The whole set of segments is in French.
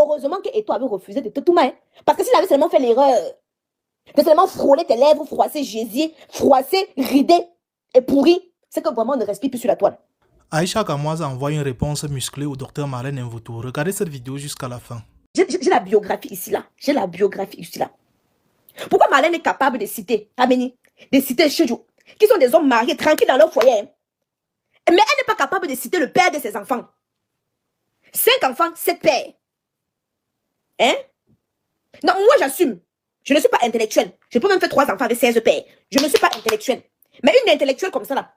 Heureusement que Eto avait refusé de te tout mal. Parce que s'il avait seulement fait l'erreur de seulement frôler tes lèvres, froisser, gésier, froisser, rider et pourri, c'est que vraiment on ne respire plus sur la toile. Aïcha Kamoise envoie une réponse musclée au docteur Marlène Mvutu. Regardez cette vidéo jusqu'à la fin. J'ai la biographie ici, là. J'ai la biographie ici, là. Pourquoi Marlène est capable de citer, Ameni, de citer Chedjou, qui sont des hommes mariés, tranquilles dans leur foyer, hein? Mais elle n'est pas capable de citer le père de ses enfants. 5 enfants, 7 pères. Hein? Non, moi j'assume. Je ne suis pas intellectuelle. Je peux même faire 3 enfants avec 16 pères. Je ne suis pas intellectuelle. Mais une intellectuelle comme ça là,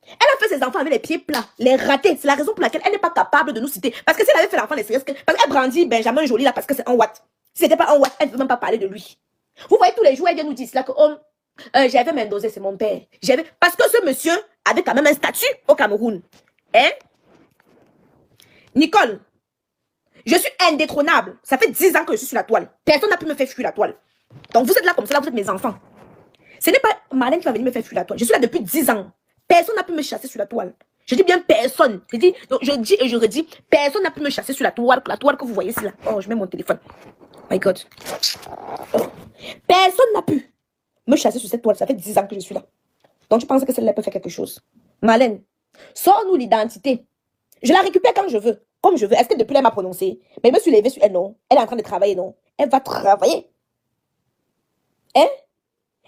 elle a fait ses enfants avec les pieds plats, les ratés. C'est la raison pour laquelle elle n'est pas capable de nous citer. Parce que si elle avait fait l'enfant, parce qu'elle brandit Benjamin Joly là, parce que c'est un watt. Si c'était pas un watt, elle ne veut même pas parler de lui. Vous voyez tous les jours, elle vient nous dire là que j'avais Mendoza, c'est mon père. Parce que ce monsieur avait quand même un statut au Cameroun. Hein? Nicole, je suis indétrônable. Ça fait 10 ans que je suis sur la toile. Personne n'a pu me faire fuir la toile. Donc vous êtes là comme ça, là, vous êtes mes enfants. Ce n'est pas Marlène qui va venir me faire fuir la toile. Je suis là depuis 10 ans. Personne n'a pu me chasser sur la toile. Je dis bien personne. Je dis et je redis, personne n'a pu me chasser sur la toile que vous voyez ici là. Oh, je mets mon téléphone. My God. Oh. Personne n'a pu me chasser sur cette toile. Ça fait 10 ans que je suis là. Donc tu penses que celle-là peut faire quelque chose? Marlène, sors-nous l'identité. Je la récupère quand je veux. Comme je veux. Est-ce que depuis là, elle m'a prononcé? Mais je me suis levée sur elle, non. Elle est en train de travailler, non. Elle va travailler. Hein?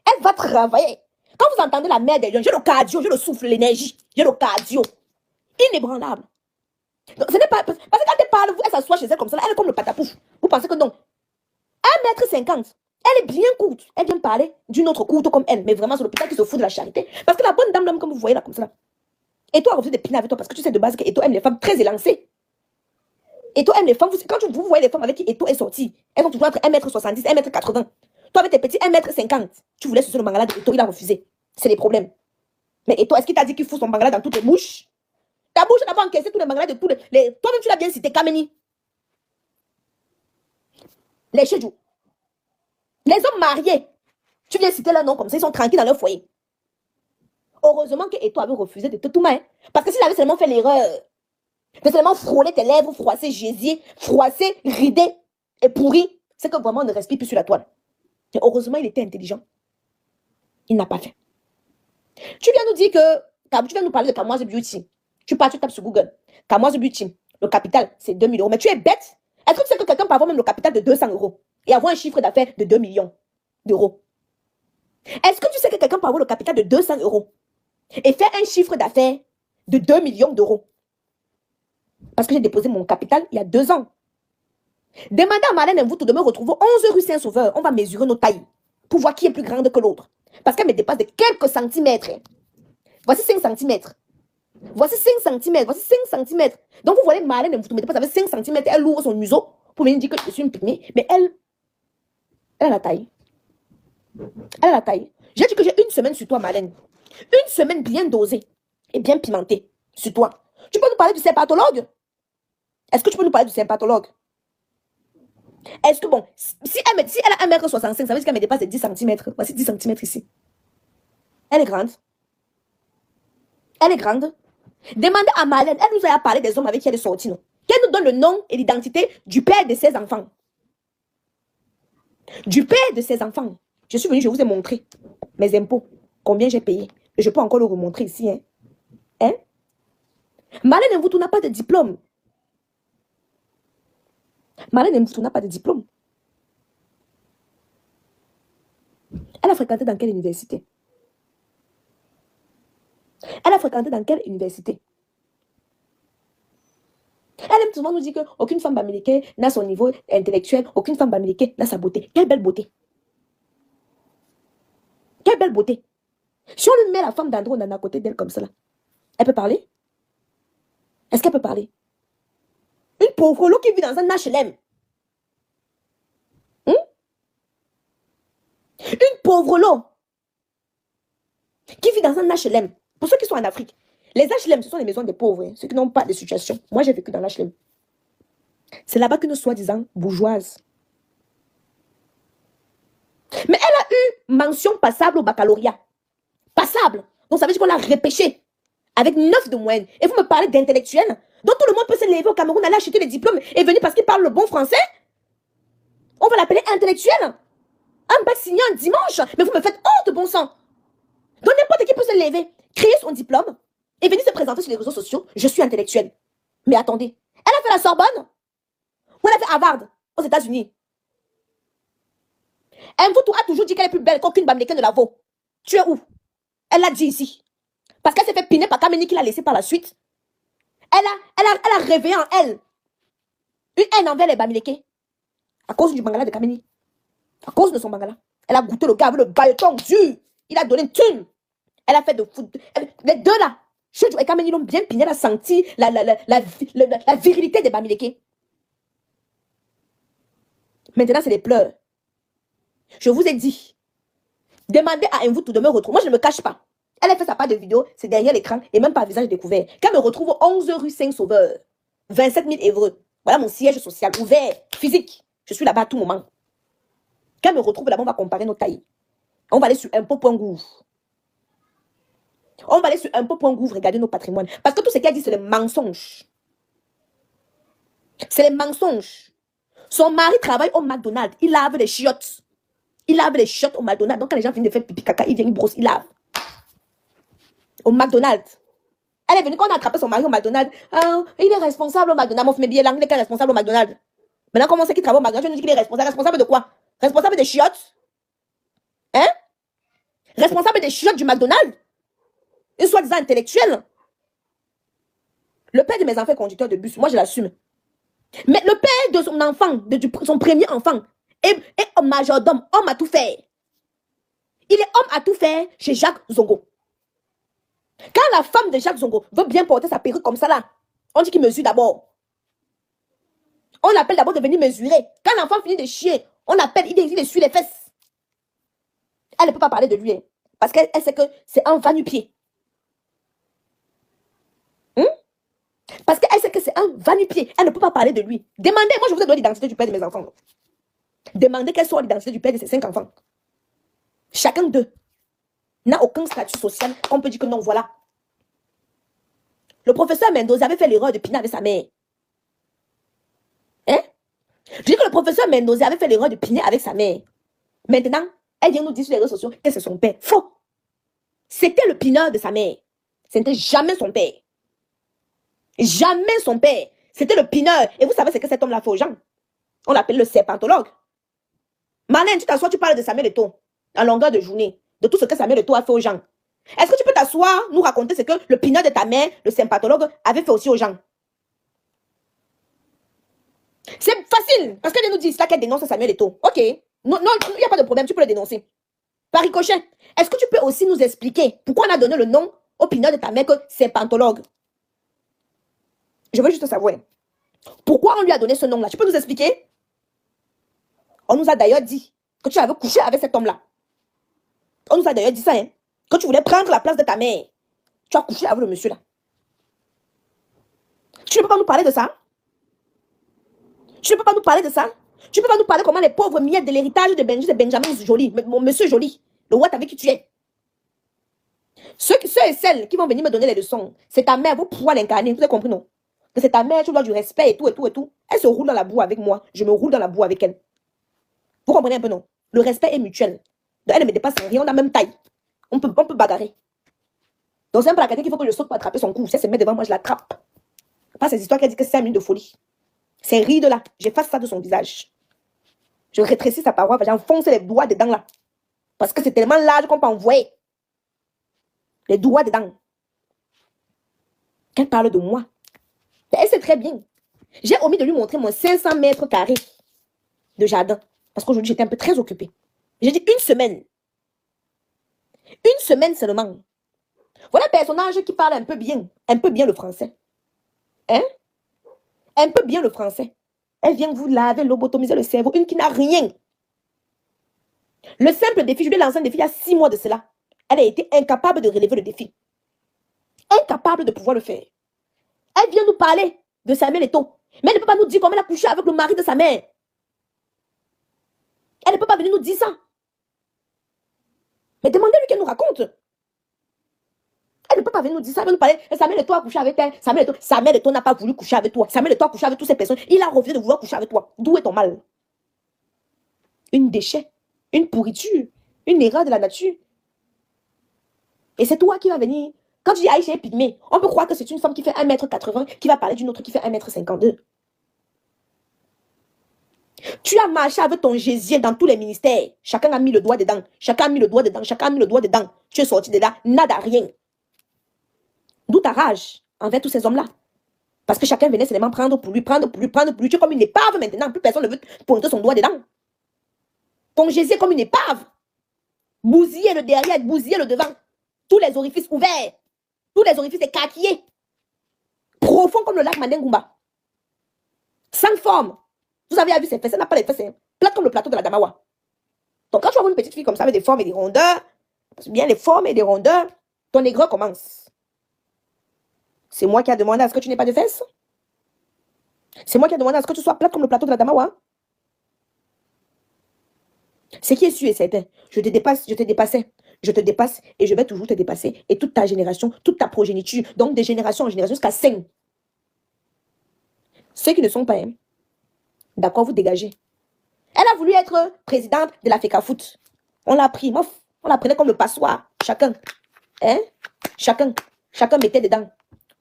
Elle va travailler. Quand vous entendez la mère des gens, j'ai le cardio, j'ai le souffle, l'énergie. J'ai le cardio. Inébranlable. Donc, ce n'est pas... Parce que quand elle parle, elle s'assoit chez elle comme ça, là, elle est comme le patapouf. Vous pensez que non. 1,50 m. Elle est bien courte. Elle vient parler d'une autre courte comme elle. Mais vraiment, c'est l'hôpital qui se fout de la charité. Parce que la bonne dame, comme vous voyez là, comme ça. Et toi, refusé de piner avec toi parce que tu sais de base que Eto aime les femmes très élancées. Eto aime les femmes. Quand vous voyez les femmes avec qui Eto est sorti, elles ont toujours entre 1,70 m, 1,80 m. Toi, avec tes petits 1,50 m, tu voulais sucer le mangala de Eto, il a refusé. C'est les problèmes. Mais Eto, est-ce qu'il t'a dit qu'il fout son mangala dans toutes les bouches? Ta bouche n'a pas encaissé tous les mangalas de tous les... Toi-même, tu l'as bien cité, Kameni. Les Chedjou. Les hommes mariés. Tu viens citer leur nom comme ça, ils sont tranquilles dans leur foyer. Heureusement que Eto avait refusé de te tout mal. Parce que s'il avait seulement fait l'erreur de seulement frôler tes lèvres, froisser, gésier, froisser, rider et pourri, c'est que vraiment on ne respire plus sur la toile. Et heureusement, il était intelligent. Il n'a pas fait. Tu viens nous dire que... Tu viens nous parler de Kamoise Beauty. Tu pars, tu tapes sur Google. Kamoise Beauty. Le capital, c'est 2 000 €. Mais tu es bête. Est-ce que tu sais que quelqu'un peut avoir même le capital de 200 € et avoir un chiffre d'affaires de 2 millions d'euros? Est-ce que tu sais que quelqu'un peut avoir le capital de 200 € et faire un chiffre d'affaires de 2 millions d'euros? Parce que j'ai déposé mon capital il y a 2 ans. Demandez à Marlène Mvutu de me retrouver 11 rue Saint-Sauveur. On va mesurer nos tailles pour voir qui est plus grande que l'autre. Parce qu'elle me dépasse de quelques centimètres. Voici 5 centimètres. Voici 5 cm. Voici 5 cm. Donc vous voyez Marlène Mvutu me dépasse avec 5 cm. Elle ouvre son museau pour me dire que je suis une pygmée. Mais elle a la taille. Elle a la taille. J'ai dit que j'ai une semaine sur toi, Marlène. Une semaine bien dosée et bien pimentée sur toi. Tu peux nous parler du sympathologue? Est-ce que tu peux nous parler du sympathologue? Est-ce que bon, si elle a 1,65 m, ça veut dire qu'elle me dépasse de 10 cm. Voici 10 cm ici. Elle est grande. Elle est grande. Demandez à Marlène, elle nous a parlé des hommes avec qui elle est sortie, non? Qu'elle nous donne le nom et l'identité du père de ses enfants. Du père de ses enfants. Je suis venue, je vous ai montré mes impôts, combien j'ai payé. Et je peux encore le remontrer ici. Hein? Marlène Mvutu n'a pas de diplôme. Marlène Mvutu n'a pas de diplôme. Elle a fréquenté dans quelle université? Elle a fréquenté dans quelle université? Elle aime souvent nous dire qu'aucune femme bamileke n'a son niveau intellectuel, aucune femme bamileke n'a sa beauté. Quelle belle beauté! Quelle belle beauté! Si on lui met la femme d'Andro à côté d'elle comme ça, là, elle peut parler? Est-ce qu'elle peut parler? Une pauvre loup qui vit dans un HLM. Une pauvre loup qui vit dans un HLM. Pour ceux qui sont en Afrique, les HLM, ce sont les maisons des pauvres, hein, ceux qui n'ont pas de situation. Moi, j'ai vécu dans l'HLM. C'est là-bas qu'une soi-disant bourgeoise. Mais elle a eu mention passable au baccalauréat. Passable. Donc, ça veut dire qu'on l'a repêché avec 9 de moyenne. Et vous me parlez d'intellectuel. Donc tout le monde peut se lever au Cameroun, aller acheter les diplômes et venir parce qu'il parle le bon français. On va l'appeler intellectuel. Un bac signé un dimanche. Mais vous me faites honte, bon sang. Donc n'importe qui peut se lever, créer son diplôme et venir se présenter sur les réseaux sociaux. Je suis intellectuel. Mais attendez, elle a fait la Sorbonne ou elle a fait Harvard aux États-Unis. Mvoutou a toujours dit qu'elle est plus belle qu'aucune Bamileke de la Vau. Tu es où? Elle l'a dit ici. Parce qu'elle s'est fait piner par Kameni qui l'a laissé par la suite. Elle a rêvé en elle une haine envers les Bamileke. À cause du Bangala de Kameni. À cause de son Bangala. Elle a goûté le gars avec le bailleton dur. Il a donné une thune. Elle a fait de foot. Les deux là, Chedjou et Kameni l'ont bien piné. Elle a senti la virilité des Bamileke. Maintenant, c'est des pleurs. Je vous ai dit, demandez à Mvoutou de me retrouver. Moi, je ne me cache pas. Elle a fait sa part de vidéo, c'est derrière l'écran et même pas visage découvert. Qu'elle me retrouve au 11 rue Saint-Sauveur, 27 000 Évreux. Voilà mon siège social, ouvert, physique. Je suis là-bas à tout moment. Qu'elle me retrouve là-bas, on va comparer nos tailles. On va aller sur impôt.gouv. On va aller sur impôt.gouv, regarder nos patrimoines. Parce que tout ce qu'elle dit, c'est les mensonges. C'est les mensonges. Son mari travaille au McDonald's. Il lave les chiottes. Il lave les chiottes au McDonald's. Donc quand les gens viennent de faire pipi caca, il vient, il brosse, il lave. Au McDonald's. Elle est venue, quand on a attrapé son mari au McDonald's, il est responsable au McDonald's. Mais bien l'anglais qui est responsable au McDonald's. Maintenant, comment c'est qu'il travaille au McDonald's? Je nous dis qu'il est responsable. Responsable de quoi? Responsable des chiottes? Hein? Responsable des chiottes du McDonald's? Une soi-disant intellectuelle. Le père de mes enfants est conducteur de bus. Moi, je l'assume. Mais le père de son enfant, de son premier enfant, est un majordome, homme à tout faire. Il est homme à tout faire chez Jacques Zongo. Quand la femme de Jacques Zongo veut bien porter sa perruque comme ça là, on dit qu'il mesure d'abord. On l'appelle d'abord de venir mesurer. Quand l'enfant finit de chier, on l'appelle, il essuie les fesses. Elle ne peut pas parler de lui, hein, parce qu'elle sait que c'est un va-nu-pied. Parce qu'elle sait que c'est un va-nu-pied. Elle ne peut pas parler de lui. Demandez, moi je vous ai donné l'identité du père de mes enfants. Demandez quelle soit l'identité du père de ses 5 enfants. Chacun d'eux n'a aucun statut social qu'on peut dire que non, voilà. Le professeur Mendoza avait fait l'erreur de piner avec sa mère. Hein? Je dis que le professeur Mendoza avait fait l'erreur de piner avec sa mère. Maintenant, elle vient nous dire sur les réseaux sociaux que c'est son père. Faux. C'était le pineur de sa mère. Ce n'était jamais son père. Jamais son père. C'était le pineur. Et vous savez ce que cet homme-là fait aux gens? On l'appelle le serpentologue. Marlène, tu t'assois, tu parles de Samuel Eto'o en longueur de journée. De tout ce que Samuel Eto'o a fait aux gens. Est-ce que tu peux t'asseoir, nous raconter ce que le pineur de ta mère, le serpentologue, avait fait aussi aux gens? C'est facile. Parce qu'elle nous dit là qu'elle dénonce Samuel Eto'o. Ok. Non, il n'y a pas de problème, tu peux le dénoncer. Par ricochet, est-ce que tu peux aussi nous expliquer pourquoi on a donné le nom au pineur de ta mère que serpentologue? Je veux juste savoir. Pourquoi on lui a donné ce nom-là? Tu peux nous expliquer? On nous a d'ailleurs dit que tu avais couché avec cet homme-là. On nous a d'ailleurs dit ça, hein? Que tu voulais prendre la place de ta mère. Tu as couché avec le monsieur-là. Tu ne peux pas nous parler de ça? Tu ne peux pas nous parler de ça? Tu ne peux pas nous parler comment les pauvres miettes de l'héritage de Benjamin Joly, mon monsieur Joly, le Watt avec qui tu es. Ceux et celles qui vont venir me donner les leçons, c'est ta mère, vous pouvez l'incarner, vous avez compris, non? Que c'est ta mère, tu dois du respect et tout, et tout, et tout. Elle se roule dans la boue avec moi, je me roule dans la boue avec elle. Vous comprenez un peu, non? Le respect est mutuel. Elle ne me dépasse rien, on a la même taille. On peut bagarrer. Donc c'est un peu la quelqu'un qu'il faut que je saute pour attraper son cou. Si elle se met devant moi, je l'attrape. Pas ces histoires qui disent que c'est 5 minutes de folie. Ces rides là, j'efface ça de son visage. Je rétrécis sa paroi, j'enfonce les doigts dedans là. Parce que c'est tellement large qu'on peut envoyer les doigts dedans. Qu'elle parle de moi. Elle sait très bien. J'ai omis de lui montrer mon 500 mètres carrés de jardin. Parce qu'aujourd'hui, j'étais un peu très occupée. J'ai dit une semaine. Une semaine seulement. Voilà un personnage qui parle un peu bien le français. Hein? Un peu bien le français. Elle vient vous laver, lobotomiser le cerveau. Une qui n'a rien. Le simple défi, je lui ai lancé un défi il y a 6 mois de cela. Elle a été incapable de relever le défi. Incapable de pouvoir le faire. Elle vient nous parler de Samuel Eto'o. Mais elle ne peut pas nous dire comment elle a couché avec le mari de sa mère. Elle ne peut pas venir nous dire ça. Mais demandez-lui qu'elle nous raconte. Elle ne peut pas venir nous dire ça, elle va nous parler. Samuel Eto'o a couché avec elle. Samuel Eto'o n'a pas voulu coucher avec toi. Samuel Eto'o a couché avec toutes ces personnes. Il a refusé de vouloir coucher avec toi. D'où est ton mal? Une déchet, une pourriture, une erreur de la nature. Et c'est toi qui vas venir. Quand tu dis Aïcha est pygmée, on peut croire que c'est une femme qui fait 1m80 qui va parler d'une autre qui fait 1m52. Tu as marché avec ton gésier dans tous les ministères. Chacun a mis le doigt dedans. Chacun a mis le doigt dedans. Chacun a mis le doigt dedans. Tu es sorti de là, nada, rien. D'où ta rage envers tous ces hommes-là. Parce que chacun venait seulement prendre pour lui, prendre pour lui, prendre pour lui. Tu es comme une épave maintenant. Plus personne ne veut pointer son doigt dedans. Ton gésier est comme une épave. Bousiller le derrière, bousiller le devant. Tous les orifices ouverts. Tous les orifices écarquillés. Profond comme le lac Mandengumba. Sans forme. Vous avez vu ses fesses, elle n'a pas les fesses. Hein. Plate comme le plateau de la Damawa. Donc quand tu vois une petite fille comme ça avec des formes et des rondeurs, bien les formes et des rondeurs, ton aigreur commence. C'est moi qui ai demandé à ce que tu n'aies pas de fesses. C'est moi qui ai demandé à ce que tu sois plate comme le plateau de la Damawa. Ce qui est sûr et certain, je te dépasse, je te dépassais. Je te dépasse et je vais toujours te dépasser. Et toute ta génération, toute ta progéniture, donc de génération en génération jusqu'à 5. Ceux qui ne sont pas, hein, d'accord, vous dégagez. Elle a voulu être présidente de la FECAFOOT. On l'a pris, on la prenait comme le passoire. Chacun. Hein? Chacun mettait dedans.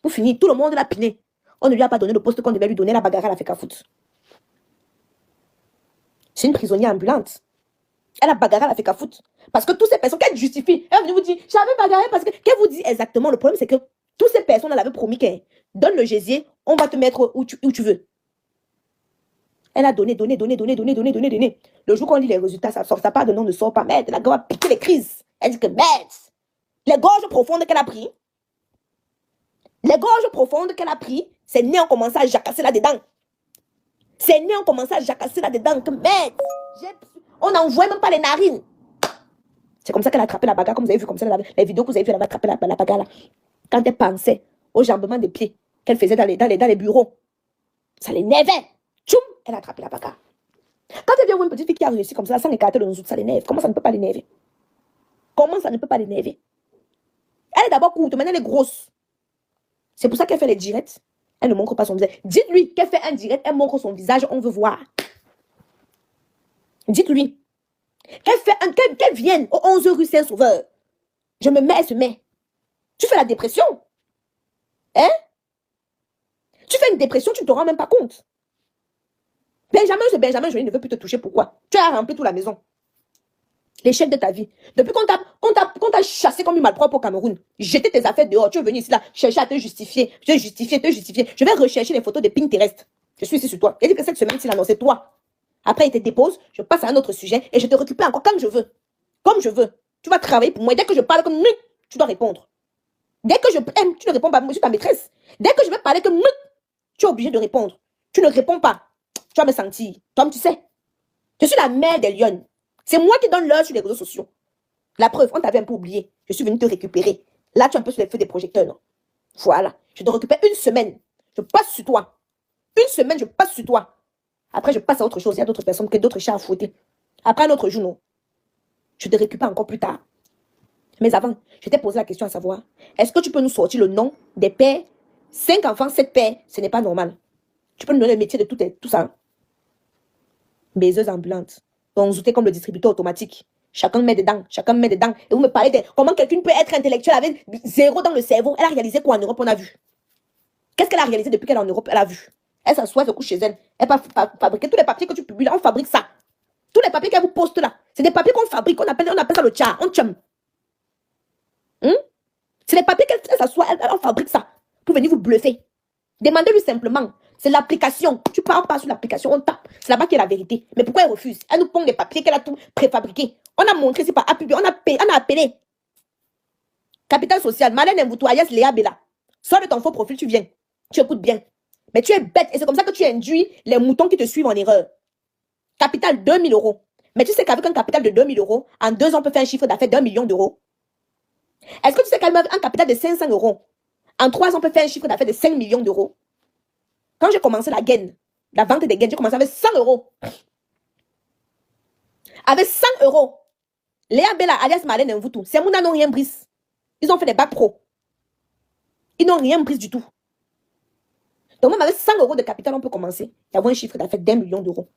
Pour finir, tout le monde l'a piné. On ne lui a pas donné le poste qu'on devait lui donner, la bagarre à la FECAFOOT. C'est une prisonnière ambulante. Elle a bagarré à la FECAFOOT. Parce que toutes ces personnes, qu'elle justifie, elle est venue vous dire, j'avais bagarré parce que, qu'elle vous dit exactement, le problème c'est que toutes ces personnes, elle avait promis qu'elle donne le gésier, on va te mettre où tu veux. Elle a donné. Le jour qu'on lit les résultats, ça sort, ça part de nom, ne sort pas. Merde, la gorge a piqué les crises. Elle dit que merde, les gorges profondes qu'elle a pris, c'est né, on commençait à jacasser là-dedans. Que merde, on n'envoie même pas les narines. C'est comme ça qu'elle a attrapé la bagarre, comme vous avez vu, comme ça, les vidéos que vous avez vues, elle avait attrapé la bagarre là. Quand elle pensait au jambement des pieds qu'elle faisait dans les bureaux, ça l'énervait. Tchoum, elle a attrapé la bagarre. Quand elle vient voir une petite fille qui a réussi comme ça, sans écarter le nouzou, ça l'énerve. Comment ça ne peut pas l'énerver? Elle est d'abord courte, maintenant elle est grosse. C'est pour ça qu'elle fait les directs. Elle ne montre pas son visage. Dites-lui qu'elle fait un direct, elle montre son visage, on veut voir. Dites-lui qu'elle vienne au 11 rue Saint-Sauveur. Je me mets, elle se met. Tu fais la dépression. Hein? Tu fais une dépression, tu ne te rends même pas compte. Benjamin Joly ne veut plus te toucher. Pourquoi? Tu as rempli toute la maison. L'échec de ta vie. Depuis qu'on t'a chassé comme une malpropre au Cameroun, jeter tes affaires dehors, tu es venu ici là, chercher à te justifier. Je vais rechercher les photos de Pinterest. Je suis ici sur toi. Il dit que cette semaine, c'est c'est toi. Après, il te dépose, je passe à un autre sujet et je te récupère encore comme je veux. Comme je veux. Tu vas travailler pour moi. Et dès que je parle comme tu dois répondre. Dès que je aime, tu ne réponds pas. Je suis ta maîtresse. Dès que je vais parler comme tu es obligé de répondre. Tu ne réponds pas. Tu vas me sentir. Tom, tu sais. Je suis la mère des lionnes. C'est moi qui donne l'heure sur les réseaux sociaux. La preuve, on t'avait un peu oublié. Je suis venue te récupérer. Là, tu es un peu sur les feux des projecteurs. Non? Voilà. Je te récupère une semaine. Je passe sur toi. Une semaine, je passe sur toi. Après, je passe à autre chose. Il y a d'autres personnes, d'autres chats à fouetter. Après, un autre jour, non. Je te récupère encore plus tard. Mais avant, je t'ai posé la question à savoir, est-ce que tu peux nous sortir le nom des pères? 5 enfants, 7 pères, ce n'est pas normal. Tu peux nous donner le métier de tout ça. Baiseuse ambulante. Donc, vous êtes comme le distributeur automatique. Chacun met dedans. Et vous me parlez de comment quelqu'un peut être intellectuel avec 0 dans le cerveau. Elle a réalisé quoi en Europe, on a vu. Qu'est-ce qu'elle a réalisé depuis qu'elle est en Europe? Elle a vu. Elle s'assoit, elle se couche chez elle. Elle va fabriquer tous les papiers que tu publies là, on fabrique ça. Tous les papiers qu'elle vous poste là, c'est des papiers qu'on fabrique, on appelle ça le tcha, on tchum. C'est les papiers qu'elle s'assoit, elle fabrique ça pour venir vous bluffer. Demandez-lui simplement. C'est l'application. Tu parles pas sur l'application, on tape. C'est là-bas qui est la vérité. Mais pourquoi elle refuse? Elle nous pond des papiers qu'elle a tout préfabriqué. On a montré, c'est pas appuyé, on a appelé. Capital social, Marlène Mvuto, alias Léa Bella. Sors de ton faux profil, tu viens. Tu écoutes bien. Mais tu es bête et c'est comme ça que tu induis les moutons qui te suivent en erreur. Capital 2000 €. Mais tu sais qu'avec un capital de 2000 €, en 2 ans, on peut faire un chiffre d'affaires d'1 million d'euros. Est-ce que tu sais qu'avec un capital de 500 €, en 3 ans, on peut faire un chiffre d'affaires de 5 millions d'euros? Quand j'ai commencé la gaine, la vente des gaines, j'ai commencé avec 100 €. Avec 100 €, Léa Bella, alias Marlène Mvuto, c'est mon non rien brise. Ils ont fait des bacs pro. Ils n'ont rien pris du tout. Donc même avec 100 euros de capital, on peut commencer. Il y a un chiffre d'affaires d'1 million d'euros.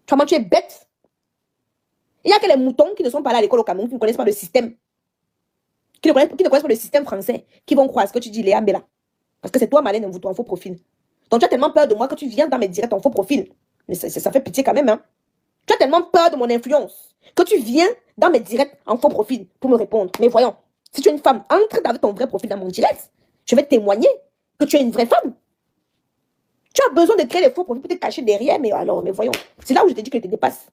Tu vois, tu es bête. Il n'y a que les moutons qui ne sont pas là à l'école au Cameroun, qui ne connaissent pas le système. Qui ne connaissent pas le système français, qui vont croire ce que tu dis, Léa Mbela. Parce que c'est toi, Malène, vous en faux profil. Donc tu as tellement peur de moi que tu viens dans mes directs en faux profil. Mais ça fait pitié quand même, hein. Tu as tellement peur de mon influence que tu viens dans mes directs en faux profil pour me répondre. Mais voyons, si tu es une femme, entre avec ton vrai profil dans mon direct. Je vais témoigner que tu es une vraie femme. Tu as besoin de créer les faux profils pour te cacher derrière. Mais alors, mais voyons. C'est là où je te dis que je te dépasse.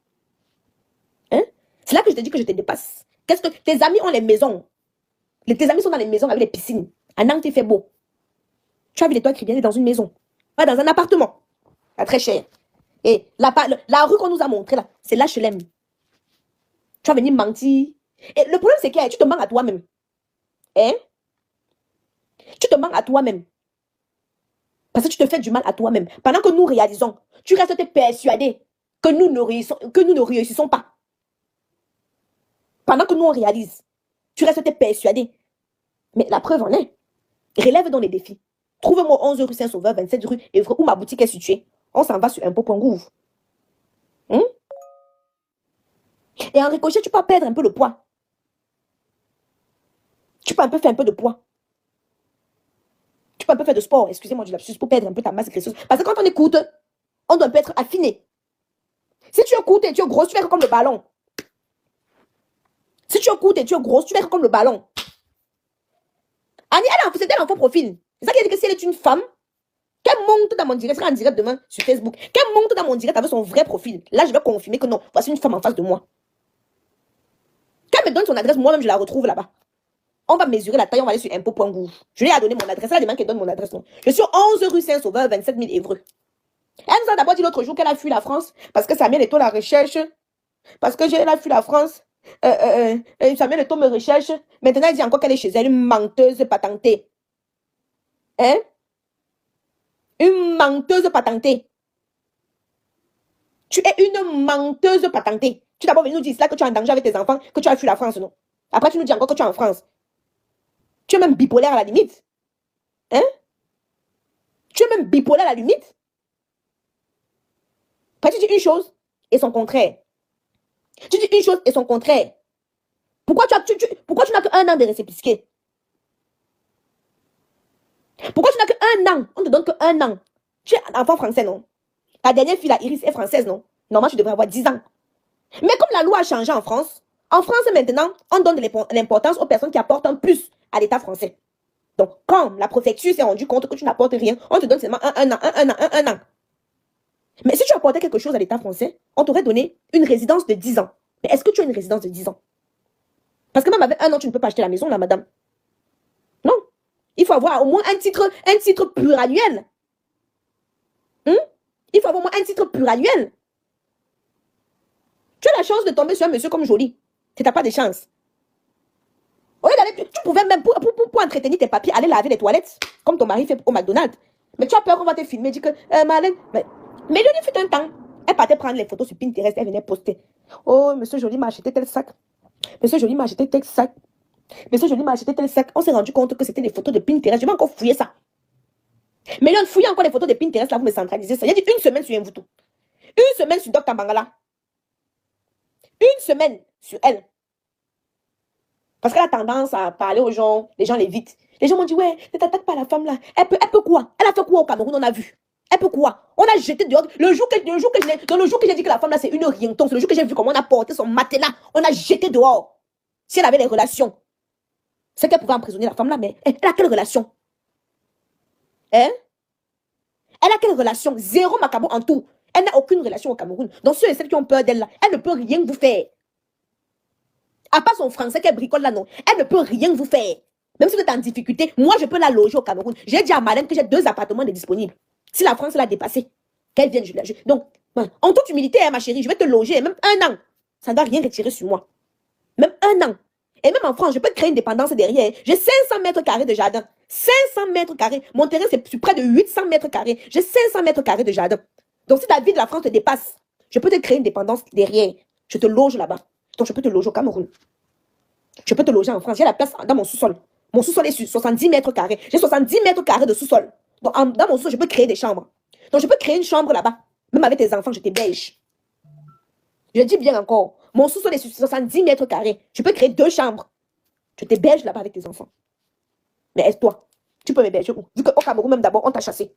Hein? C'est là que je te dis que je te dépasse. Qu'est-ce que tes amis ont les maisons? Tes amis sont dans les maisons avec les piscines. À Nantes, il fait beau. Tu as vu les toits qui viennent dans une maison. Pas dans un appartement. Pas très cher. Et la rue qu'on nous a montrée là, c'est l'HLM. Tu vas venir mentir. Et le problème, c'est que tu te mens à toi-même. Hein? Tu te mens à toi-même. Parce que tu te fais du mal à toi-même. Pendant que nous réalisons, tu restes persuadé que nous ne réussissons pas. Pendant que nous on réalise, tu restes persuadé. Mais la preuve en est. Relève donc les défis. Trouve-moi 11 rue Saint-Sauveur, 27 rue Évreux, où ma boutique est située. On s'en va sur impôt.gouv. Et en ricochet, tu peux perdre un peu le poids. Tu peux un peu faire un peu de poids. Tu peux un peu faire de sport, excusez-moi du lapsus, pour perdre un peu ta masse graisseuse. Parce que quand on écoute, on doit un peu être affiné. Si tu écoutes et tu es grosse, tu vas être comme le ballon. Si tu écoutes et tu es grosse, tu vas être comme le ballon. Annie, c'était l'enfant profil. C'est ça qui dit que si elle est une femme, qu'elle monte dans mon direct, elle sera en direct demain sur Facebook, qu'elle monte dans mon direct avec son vrai profil. Là, je vais confirmer que non, voici une femme en face de moi. Qu'elle me donne son adresse, moi-même, je la retrouve là-bas. On va mesurer la taille, on va aller sur impôt.gouv. Je lui ai donné mon adresse. Elle a demandé qu'elle donne mon adresse. Non. Je suis 11 rue Saint-Sauveur, 27 000 Évreux. Elle nous a d'abord dit l'autre jour qu'elle a fui la France parce que Samuel Eto'o la recherche. Parce que elle a fui la France. Samuel Eto'o me recherche. Maintenant, elle dit encore qu'elle est chez elle, une menteuse patentée. Hein? Une menteuse patentée. Tu es une menteuse patentée. Tu d'abord venu nous dire là que tu es en danger avec tes enfants, que tu as fui la France, non? Après, tu nous dis encore que tu es en France. Tu es même bipolaire à la limite. Hein? Tu es même bipolaire à la limite. Après, tu dis une chose et son contraire. Tu dis une chose et son contraire. Pourquoi tu n'as qu'un an de récépissé? Pourquoi tu n'as qu'un an? On te donne qu'un an. Tu es un enfant français, non? Ta dernière fille, la Iris, est française, non? Normalement, tu devrais avoir 10 ans. Mais comme la loi a changé en France maintenant, on donne de l'importance aux personnes qui apportent un plus à l'État français. Donc, quand la préfecture s'est rendue compte que tu n'apportes rien, on te donne seulement un an. Mais si tu apportais quelque chose à l'État français, on t'aurait donné une résidence de 10 ans. Mais est-ce que tu as une résidence de 10 ans? Parce que même avec un an, tu ne peux pas acheter la maison, là, madame. Non. Il faut avoir au moins un titre pluriannuel. Il faut avoir au moins un titre pluriannuel. Tu as la chance de tomber sur un monsieur comme Jolie. Tu n'as pas de chance. Au lieu d'aller, tu pouvais même, pour entretenir tes papiers, aller laver les toilettes, comme ton mari fait au McDonald's. Mais tu as peur qu'on va te filmer, dit que, Marlène, mais Jolie fut un temps. Elle partait prendre les photos sur Pinterest, elle venait poster. Oh, monsieur Jolie m'a acheté tel sac. Monsieur Jolie m'a acheté tel sac. Monsieur Jolie m'a acheté tel sac. On s'est rendu compte que c'était des photos de Pinterest. Je vais encore fouiller ça. Mais là, fouiller encore les photos de Pinterest, là, vous me centralisez ça. Il y a dit une semaine sur Mvuto. Une semaine sur Dr Bangala. Une semaine sur elle. Parce qu'elle a tendance à parler aux gens, les gens l'évitent. Les gens m'ont dit, ouais, ne t'attaque pas à la femme là. Elle peut quoi? Elle a fait quoi au Cameroun, on a vu? Elle peut quoi? On a jeté dehors. Le jour que j'ai dit que la femme là c'est une rienton, c'est le jour que j'ai vu comment on a porté son matelas, on a jeté dehors. Si elle avait les relations, c'est qu'elle pouvait emprisonner la femme là, mais elle a quelle relation? Hein? Elle a quelle relation? Zéro macabo en tout. Elle n'a aucune relation au Cameroun. Donc ceux et celles qui ont peur d'elle là, elle ne peut rien vous faire. À part son français qu'elle bricole là, non. Elle ne peut rien vous faire. Même si vous êtes en difficulté, moi je peux la loger au Cameroun. J'ai dit à Marlène que j'ai 2 appartements de disponibles. Si la France l'a dépassé, qu'elle vienne, je la. Donc, en toute humilité, hein, ma chérie, je vais te loger, même un an. Ça ne doit rien retirer sur moi. Même un an. Et même en France, je peux créer une dépendance derrière. J'ai 500 mètres carrés de jardin. 500 mètres carrés. Mon terrain, c'est près de 800 mètres carrés. J'ai 500 mètres carrés de jardin. Donc, si la vie de la France te dépasse, je peux te créer une dépendance derrière. Je te loge là-bas. Donc, je peux te loger au Cameroun. Je peux te loger en France. J'ai la place dans mon sous-sol. Mon sous-sol est sur 70 mètres carrés. J'ai 70 mètres carrés de sous-sol. Donc, dans mon sous-sol, je peux créer des chambres. Donc, je peux créer une chambre là-bas. Même avec tes enfants, je t'héberge. Je dis bien encore, mon sous-sol est sur 70 mètres carrés. Je peux créer 2 chambres. Je t'héberge là-bas avec tes enfants. Mais est-ce toi, tu peux m'héberger où? Vu qu'au Cameroun, même d'abord, on t'a chassé.